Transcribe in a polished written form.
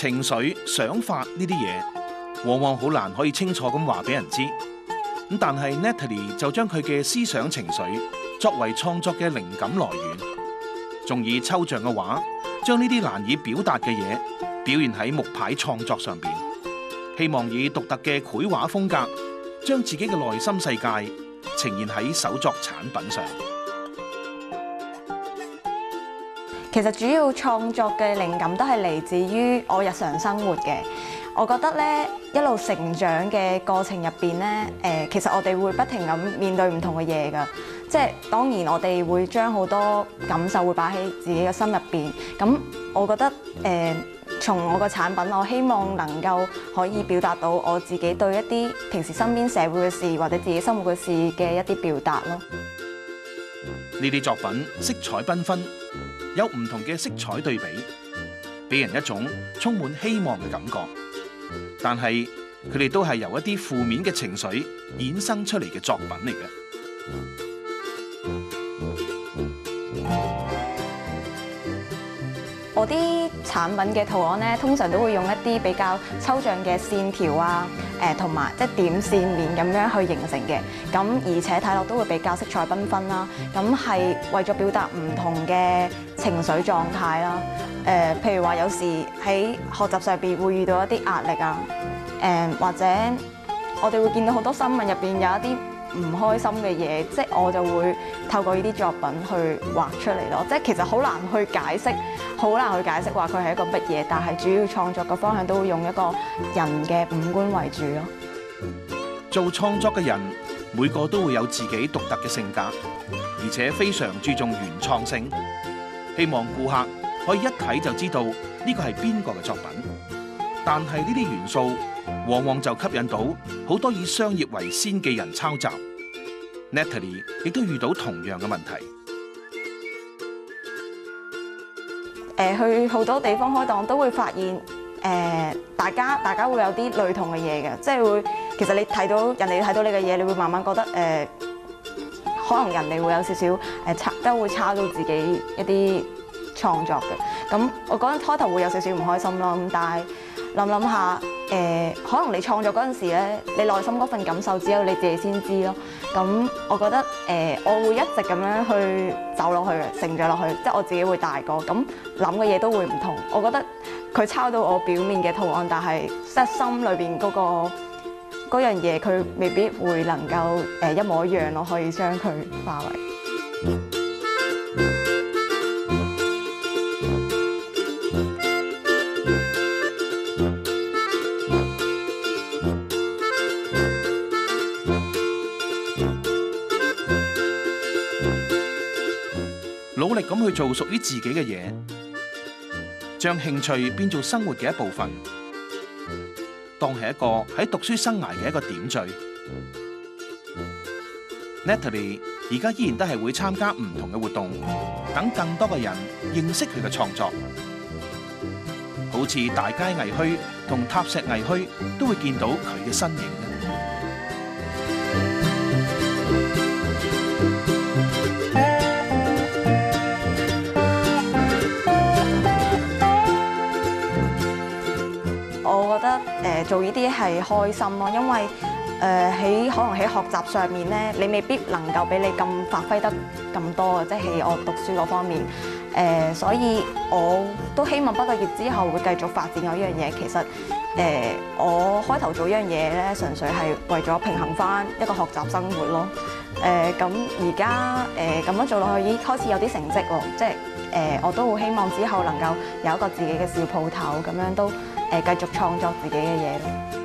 情緒、想法呢啲嘢，往往好難可以清楚咁話俾人知。咁但係 Natalie 就將佢嘅思想情緒作為創作嘅靈感來源，仲以抽象嘅畫將呢啲難以表達嘅嘢表現喺木牌創作上邊，希望以獨特嘅繪畫風格將自己嘅內心世界呈現喺手作產品上。其實主要創作嘅靈感都係嚟自於我日常生活嘅。我覺得咧，一路成長嘅過程入邊咧，其實我哋會不停咁面對唔同嘅嘢㗎。即係當然，我哋會將好多感受會擺喺自己嘅心入邊。咁我覺得從我個產品，我希望能夠可以表達到我自己對一啲平時身邊社會嘅事或者自己生活嘅事嘅一啲表達咯。呢啲作品色彩繽紛，有唔同嘅色彩對比，俾人一種充滿希望嘅感覺。但係佢哋都係由一啲負面嘅情緒衍生出嚟嘅作品嚟嘅。我啲產品嘅圖案咧，通常都會用一啲比較抽象嘅線條啊，同埋即係點線面咁樣去形成嘅。咁而且睇落都會比較色彩繽紛啦。咁係為咗表達唔同嘅情緒狀態啦。譬如話有時喺學習上邊會遇到一啲壓力啊，或者我哋會見到好多新聞入邊有一啲唔開心嘅嘢，即係我就會透過呢啲作品去畫出嚟咯。即係其實好難去解釋，好難去解釋話佢係一個乜嘢，但係主要創作嘅方向都會用一個人嘅五官為主咯。做創作嘅人每個都會有自己獨特嘅性格，而且非常注重原創性，希望顧客可以一睇就知道呢個係邊個嘅作品。但係呢啲元素往往就吸引到好多以商業為先嘅人抄襲。Natalie 亦都遇到同樣嘅問題。去好多地方開檔都會發現，大家會有啲類同嘅嘢嘅，即係會其實你睇到人哋睇到你嘅嘢，你會慢慢覺得可能人哋會有少少都會抄到自己一啲創作嘅。咁我嗰陣開頭會有少少唔開心咯，咁但係諗下，可能你創作嗰陣時咧，你內心嗰份感受只有你自己先知咯。咁我覺得我會一直咁樣去走落去嘅，成長落去，即係我自己會大個，咁諗嘅嘢都會唔同。我覺得佢抄到我表面嘅圖案，但係即係心裏邊嗰樣嘢，佢未必會能夠一模一樣咯，可以將佢化為。努力咁去做屬於自己嘅嘢，將興趣變做生活嘅一部分，當係一個喺讀書生涯嘅一個點綴。Natalie 而家依然都係會參加唔同嘅活動，等更多嘅人認識佢嘅創作。好似大街藝墟同塔石藝墟都會見到佢嘅身影嘅。我覺得做呢啲係開心咯，因為可能喺學習上面咧，你未必能夠俾你咁發揮得咁多啊，即係喺我讀書嗰方面。所以我都希望畢咗業之後會繼續發展我呢樣嘢。其實我開頭做呢樣嘢咧，純粹係為咗平衡翻一個學習生活咯。咁而家咁樣做落去，已經開始有啲成績喎，即係我都好希望之後能夠有一個自己嘅小鋪頭，咁樣都繼續創作自己嘅嘢咯。